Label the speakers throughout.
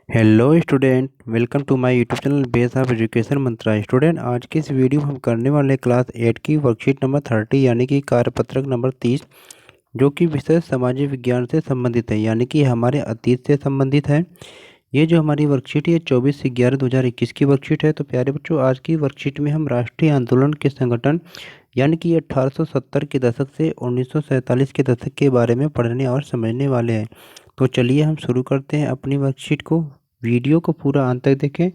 Speaker 1: Hello student, welcome to my YouTube channel base of education Mantra. Student, आज की इस video में हम करने वाले क्लास 8 की वर्कशीट नंबर 30 यानी कि कार्यपत्रक नंबर 30, जो कि विषय सामाजिक विज्ञान से संबंधित है, यानी कि हमारे अतीत से संबंधित है। ये जो हमारी वर्कशीट है 24/11/2021 की वर्कशीट है। तो प्यारे बच्चों, आज की वर्कशीट में हम राष्ट्रीय आंदोलन के संगठन यानी कि 1870 के दशक से 1947 के दशक के बारे में पढ़ने और समझने वाले हैं। तो चलिए हम शुरू करते हैं अपनी वर्कशीट को। वीडियो को पूरा अंत तक देखें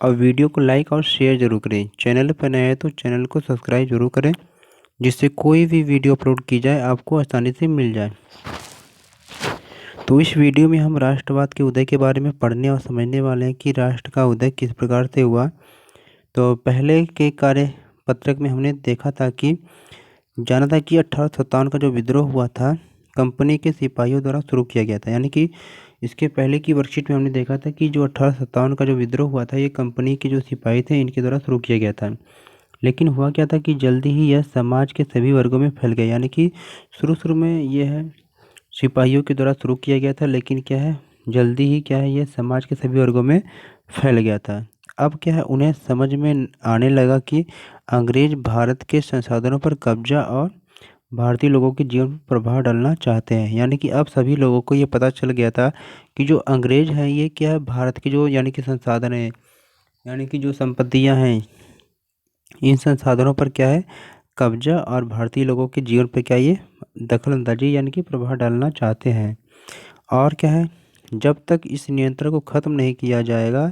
Speaker 1: और वीडियो को लाइक और शेयर जरूर करें। चैनल पर नए हैं तो चैनल को सब्सक्राइब जरूर करें, जिससे कोई भी वीडियो अपलोड की जाए आपको आसानी से मिल जाए। तो इस वीडियो में हम राष्ट्रवाद के उदय के बारे में पढ़ने और समझने वाले हैं कि राष्ट्र का उदय किस प्रकार से हुआ। तो पहले के कार्य पत्रक में हमने देखा था कि जाना था कि 1857 का जो विद्रोह हुआ था कंपनी के सिपाहियों द्वारा शुरू किया गया था। यानी कि इसके पहले की वर्कशीट में हमने देखा था कि जो 1857 का जो विद्रोह हुआ था ये कंपनी के जो सिपाही थे इनके द्वारा शुरू किया गया था। लेकिन हुआ क्या था कि जल्दी ही यह समाज के सभी वर्गों में फैल गया। यानी कि शुरू में यह है सिपाहियों के द्वारा शुरू किया गया था, लेकिन क्या है जल्दी ही क्या है यह समाज के सभी वर्गों में फैल गया था। अब क्या है उन्हें समझ में आने लगा कि अंग्रेज भारत के संसाधनों पर कब्जा और भारतीय लोगों के जीवन पर प्रभाव डालना चाहते हैं। यानी कि अब सभी लोगों को ये पता चल गया था कि जो अंग्रेज हैं ये क्या है भारत के जो यानी कि संसाधन है, यानी कि जो संपत्तियां हैं, इन संसाधनों पर क्या है कब्जा और भारतीय लोगों के जीवन पर क्या ये दखल अंदाजी यानी कि प्रभाव डालना चाहते हैं। और क्या है जब तक इस नियंत्रण को ख़त्म नहीं किया जाएगा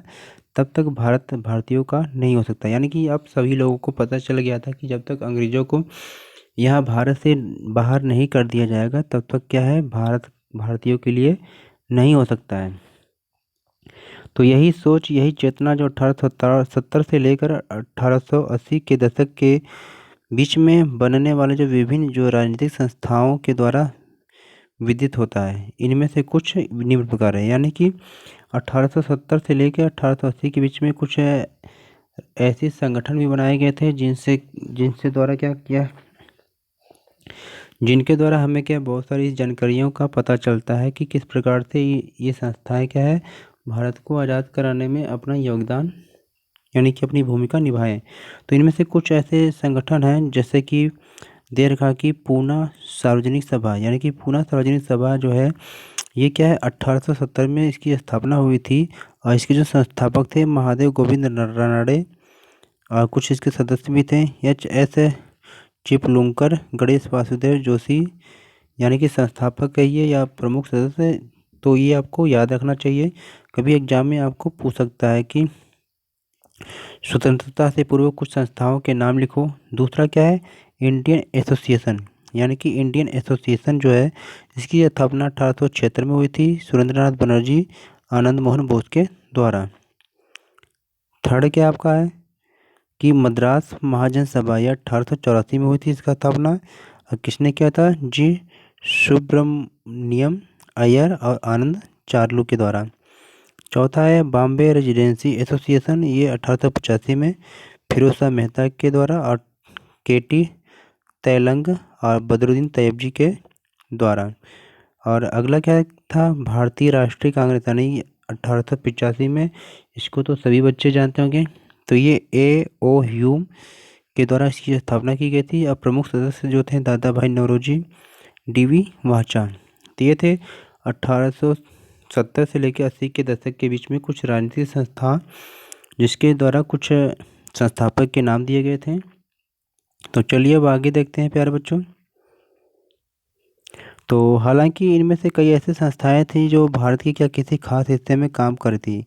Speaker 1: तब तक भारत भारतीयों का नहीं हो सकता। यानी कि अब सभी लोगों को पता चल गया था कि जब तक अंग्रेज़ों को यहाँ भारत से बाहर नहीं कर दिया जाएगा तब तक क्या है भारत भारतीयों के लिए नहीं हो सकता है। तो यही सोच, यही चेतना जो 1870 से लेकर 1880 के दशक के बीच में बनने वाले जो विभिन्न जो राजनीतिक संस्थाओं के द्वारा विदित होता है, इनमें से कुछ निम्न प्रकार है। यानी कि 1870 से लेकर 1880 के बीच में कुछ ऐसे संगठन भी बनाए गए थे जिनसे जिनसे द्वारा क्या किया जिनके द्वारा हमें क्या बहुत सारी जानकारियों का पता चलता है कि किस प्रकार से ये संस्थाएं क्या है भारत को आज़ाद कराने में अपना योगदान यानी कि अपनी भूमिका निभाएं। तो इनमें से कुछ ऐसे संगठन हैं जैसे कि दे रखा कि पूना सार्वजनिक सभा। यानी कि पूना सार्वजनिक सभा जो है ये क्या है 1870 में इसकी स्थापना हुई थी और इसके जो संस्थापक थे महादेव गोविंद रानड़े और कुछ इसके सदस्य भी थे एच एस चिपलुंकर, गणेश वासुदेव जोशी, यानी कि संस्थापक कहिए या प्रमुख सदस्य। तो ये आपको याद रखना चाहिए, कभी एग्जाम में आपको पूछ सकता है कि स्वतंत्रता से पूर्व कुछ संस्थाओं के नाम लिखो। दूसरा क्या है इंडियन एसोसिएशन। यानी कि इंडियन एसोसिएशन जो है इसकी स्थापना 1876 में हुई थी सुरेंद्रनाथ बनर्जी आनंद मोहन बोस के द्वारा। थर्ड क्या आपका है कि मद्रास महाजन सभा यह 1884 में हुई थी इसका स्थापना। और किसने किया था जी सुब्रमण्यम अय्यर और आनंद चार्लू के द्वारा। चौथा है बॉम्बे रेजिडेंसी एसोसिएशन, ये 1885 में फिरोज शाह मेहता के द्वारा और केटी तैलंग और बदरुद्दीन तैयब के द्वारा। और अगला क्या था भारतीय राष्ट्रीय कांग्रेस यानी 1885 में, इसको तो सभी बच्चे जानते होंगे। तो ये ए.ओ. ह्यूम के द्वारा इसकी स्थापना की गई थी और प्रमुख सदस्य जो थे दादा भाई नौरोजी डी.वी. वाचा। तो ये थे 1870 से लेकर 80 के दशक के बीच में कुछ राजनीतिक संस्था जिसके द्वारा कुछ संस्थापक के नाम दिए गए थे। तो चलिए अब आगे देखते हैं प्यारे बच्चों। तो हालांकि इनमें से कई ऐसी संस्थाएं थी जो भारत के क्या किसी खास हिस्से में काम कर थी।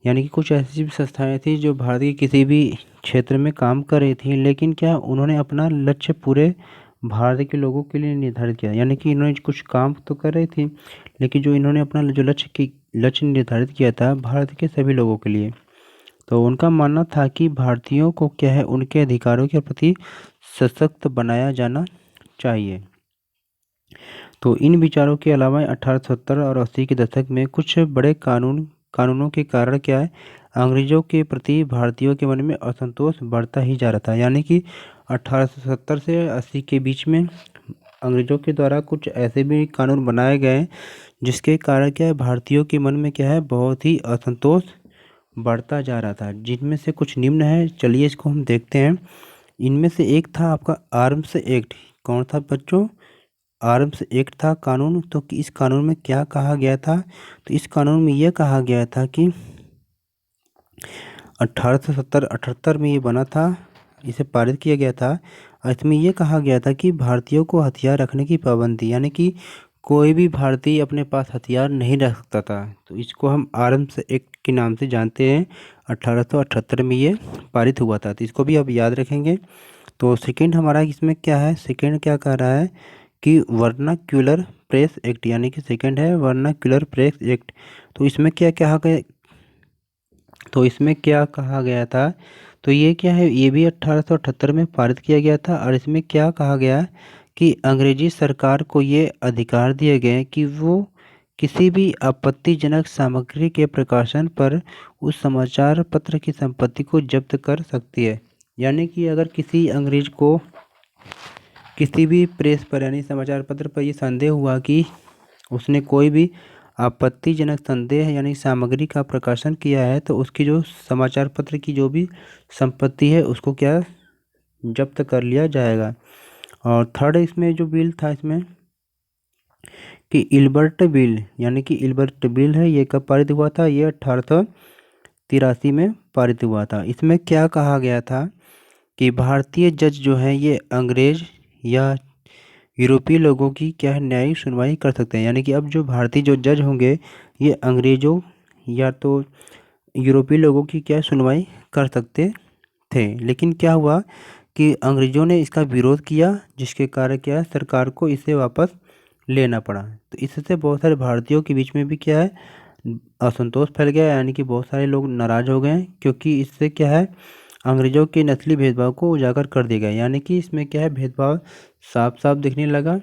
Speaker 1: यानी कि कुछ ऐसी भी संस्थाएं थी जो भारत के किसी भी क्षेत्र में काम कर रही थी, लेकिन क्या उन्होंने अपना लक्ष्य पूरे भारत के लोगों के लिए निर्धारित किया। यानी कि इन्होंने कुछ काम तो कर रही थी, लेकिन जो इन्होंने अपना जो लक्ष्य निर्धारित किया था भारत के सभी लोगों के लिए। तो उनका मानना था कि भारतीयों को क्या है उनके अधिकारों के प्रति सशक्त बनाया जाना चाहिए। तो इन विचारों के अलावा 1870 और 80 के दशक में कुछ बड़े कानूनों के कारण क्या है अंग्रेजों के प्रति भारतीयों के मन में असंतोष बढ़ता ही जा रहा था। यानी कि 1870 से 80 के बीच में अंग्रेजों के द्वारा कुछ ऐसे भी कानून बनाए गए जिसके कारण क्या है, भारतीयों के मन में क्या है, बहुत ही असंतोष बढ़ता जा रहा था। जिनमें से कुछ निम्न है, चलिए इसको हम देखते हैं। इनमें से एक था आपका आर्म्स एक्ट। कौन था बच्चों? आर्म्स एक्ट था कानून। तो कि इस कानून में क्या कहा गया था? तो इस कानून में यह कहा गया था कि 1878 में ये बना था, इसे पारित किया गया था। और इसमें यह कहा गया था कि भारतीयों को हथियार रखने की पाबंदी, यानी कि कोई भी भारतीय अपने पास हथियार नहीं रख सकता था। तो इसको हम आर्म्स एक्ट के नाम से जानते हैं। 1878 में ये पारित हुआ था, तो इसको भी आप याद रखेंगे। तो सेकंड हमारा इसमें क्या है, सेकंड क्या कह रहा है कि वर्नाक्यूलर प्रेस एक्ट, यानी कि सेकंड है वर्नाक्यूलर प्रेस एक्ट। तो इसमें क्या कहा गया, तो इसमें क्या कहा गया था? तो ये क्या है, ये भी 1878 में पारित किया गया था। और इसमें क्या कहा गया कि अंग्रेजी सरकार को ये अधिकार दिए गए कि वो किसी भी आपत्तिजनक सामग्री के प्रकाशन पर उस समाचार पत्र की संपत्ति को जब्त कर सकती है। यानी कि अगर किसी अंग्रेज को किसी भी प्रेस पर यानी समाचार पत्र पर ये संदेह हुआ कि उसने कोई भी आपत्तिजनक संदेह यानी सामग्री का प्रकाशन किया है, तो उसकी जो समाचार पत्र की जो भी संपत्ति है उसको क्या जब्त कर लिया जाएगा। और थर्ड इसमें जो बिल था इसमें कि इल्बर्ट बिल, यानी कि इल्बर्ट बिल है, ये कब पारित हुआ था? ये 1883 में पारित हुआ था। इसमें क्या कहा गया था कि भारतीय जज जो है ये अंग्रेज या यूरोपीय लोगों की क्या है, न्यायिक सुनवाई कर सकते हैं। यानी कि अब जो भारतीय जो जज होंगे ये अंग्रेजों या तो यूरोपीय लोगों की क्या सुनवाई कर सकते थे। लेकिन क्या हुआ कि अंग्रेजों ने इसका विरोध किया, जिसके कारण क्या है, सरकार को इसे वापस लेना पड़ा। तो इससे बहुत सारे भारतीयों के बीच में भी क्या है, असंतोष फैल गया। यानी कि बहुत सारे लोग नाराज हो गए, क्योंकि इससे क्या है, अंग्रेजों के नस्ली भेदभाव को उजागर कर दिया गया। यानी कि इसमें क्या है, भेदभाव साफ साफ दिखने लगा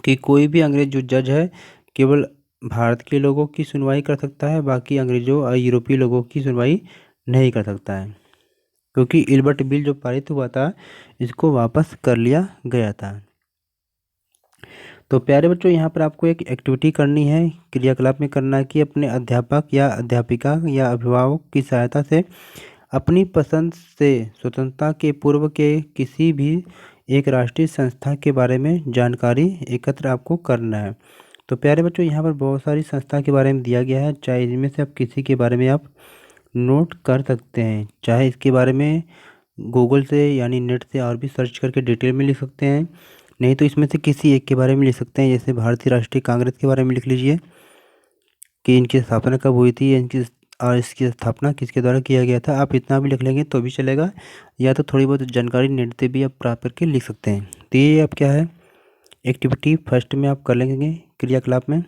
Speaker 1: कि कोई भी अंग्रेज जो जज है केवल भारत के लोगों की सुनवाई कर सकता है, बाकी अंग्रेजों और यूरोपीय लोगों की सुनवाई नहीं कर सकता है। क्योंकि इल्बर्ट बिल जो पारित हुआ था इसको वापस कर लिया गया था। तो प्यारे बच्चों, यहाँ पर आपको एक एक्टिविटी करनी है, क्रियाकलाप में करना है कि अपने अध्यापक या अध्यापिका या अभिभावक की सहायता से अपनी पसंद से स्वतंत्रता के पूर्व के किसी भी एक राष्ट्रीय संस्था के बारे में जानकारी एकत्र आपको करना है। तो प्यारे बच्चों, यहाँ पर बहुत सारी संस्था के बारे में दिया गया है, चाहे इनमें से आप किसी के बारे में आप नोट कर सकते हैं, चाहे इसके बारे में गूगल से यानी नेट से और भी सर्च करके डिटेल में लिख सकते हैं, नहीं तो इसमें से किसी एक के बारे में लिख सकते हैं। जैसे भारतीय राष्ट्रीय कांग्रेस के बारे में लिख लीजिए कि इनकी स्थापना कब हुई थी, इनकी और इसकी स्थापना किसके द्वारा किया गया था। आप इतना भी लिख लेंगे तो भी चलेगा, या तो थोड़ी बहुत जानकारी नेट से भी आप प्राप्त करके लिख सकते हैं। तो ये आप क्या है, एक्टिविटी फर्स्ट में आप कर लेंगे क्रियाकलाप में।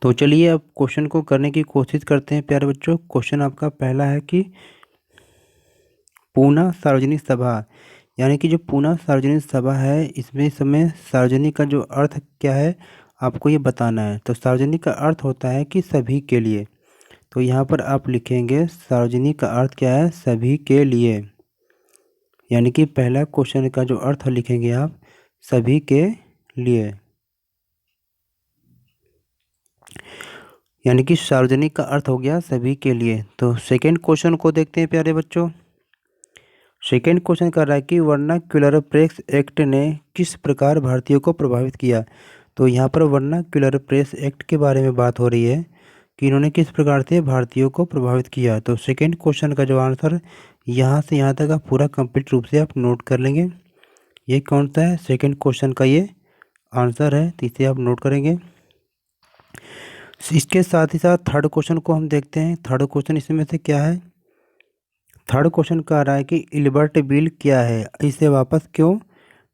Speaker 1: तो चलिए अब क्वेश्चन को करने की कोशिश करते हैं प्यारे बच्चों। क्वेश्चन आपका पहला है कि पूना सार्वजनिक सभा, यानी कि जो पूना सार्वजनिक सभा है इसमें इस समय सार्वजनिक का जो अर्थ क्या है आपको ये बताना है। तो सार्वजनिक का अर्थ होता है कि सभी के लिए। तो यहाँ पर आप लिखेंगे सार्वजनिक का अर्थ क्या है, सभी के लिए। यानी कि पहला क्वेश्चन का जो अर्थ लिखेंगे आप सभी के लिए, यानी कि सार्वजनिक का अर्थ हो गया सभी के लिए। तो सेकंड क्वेश्चन को देखते हैं प्यारे बच्चों। सेकंड क्वेश्चन कर रहा है कि वर्नाक्युलर प्रेस एक्ट ने किस प्रकार भारतीयों को प्रभावित किया। तो यहाँ पर वर्नाक्युलर प्रेस एक्ट के बारे में बात हो रही है कि इन्होंने किस प्रकार से भारतीयों को प्रभावित किया। तो सेकंड क्वेश्चन का जो आंसर यहाँ से यहाँ तक आप पूरा कंप्लीट रूप से आप नोट कर लेंगे। ये कौन सा है, सेकंड क्वेश्चन का ये आंसर है, तो इसे आप नोट करेंगे। इसके साथ ही साथ थर्ड क्वेश्चन को हम देखते हैं। थर्ड क्वेश्चन इसमें से क्या है, थर्ड क्वेश्चन कह रहा है कि इल्बर्ट बिल क्या है, इसे वापस क्यों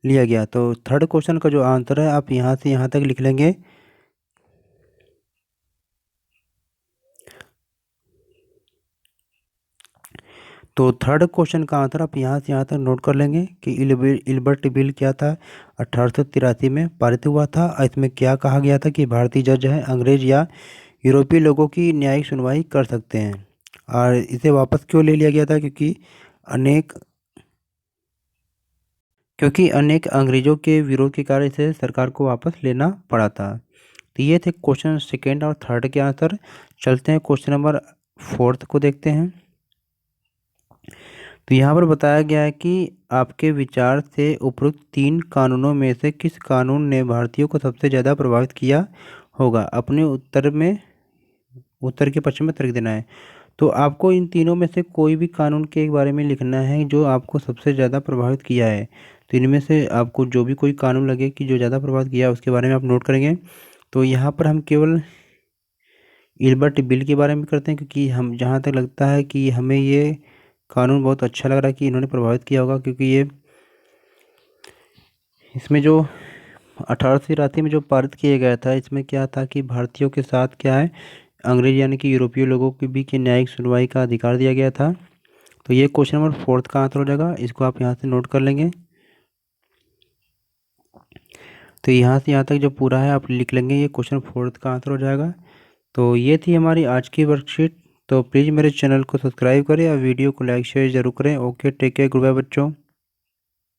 Speaker 1: लिया गया। तो थर्ड क्वेश्चन का जो आंसर है आप यहाँ से यहाँ तक लिख लेंगे। तो थर्ड क्वेश्चन का आंसर आप यहाँ से यहाँ तक नोट कर लेंगे कि इल्बर्ट बिल क्या था, 1883 में पारित हुआ था। और इसमें क्या कहा गया था कि भारतीय जज है अंग्रेज या यूरोपीय लोगों की न्यायिक सुनवाई कर सकते हैं। और इसे वापस क्यों ले लिया गया था, अनेक क्योंकि अनेक अंग्रेजों के विरोध के कारण इसे सरकार को वापस लेना पड़ा था। तो ये थे क्वेश्चन सेकेंड और थर्ड के आंसर। चलते हैं क्वेश्चन नंबर फोर्थ को देखते हैं। तो यहाँ पर बताया गया है कि आपके विचार से उपरोक्त 3 कानूनों में से किस कानून ने भारतीयों को सबसे ज़्यादा प्रभावित किया होगा। अपने उत्तर के प्रश्न में तर्क देना है। तो आपको इन तीनों में से कोई भी कानून के बारे में लिखना है जो आपको सबसे ज़्यादा प्रभावित किया है। तो इनमें से आपको जो भी कोई कानून लगे कि जो ज़्यादा प्रभावित किया है उसके बारे में आप नोट करेंगे। तो यहाँ पर हम केवल इल्बर्ट बिल के बारे में करते हैं, क्योंकि हम जहाँ तक लगता है कि हमें ये कानून बहुत अच्छा लग रहा है कि इन्होंने प्रभावित किया होगा, क्योंकि ये इसमें जो 1883 में जो पारित किया गया था, इसमें क्या था कि भारतीयों के साथ क्या है, अंग्रेज यानी कि यूरोपीय लोगों की भी की न्यायिक सुनवाई का अधिकार दिया गया था। तो ये क्वेश्चन नंबर फोर्थ का आंसर हो जाएगा, इसको आप यहाँ से नोट कर लेंगे। तो यहाँ से यहाँ तक जो पूरा है आप लिख लेंगे, ये क्वेश्चन फोर्थ का आंसर हो जाएगा। तो ये थी हमारी आज की वर्कशीट। तो प्लीज़ मेरे चैनल को सब्सक्राइब करें और वीडियो को लाइक शेयर जरूर करें। Okay, take care, goodbye बच्चों।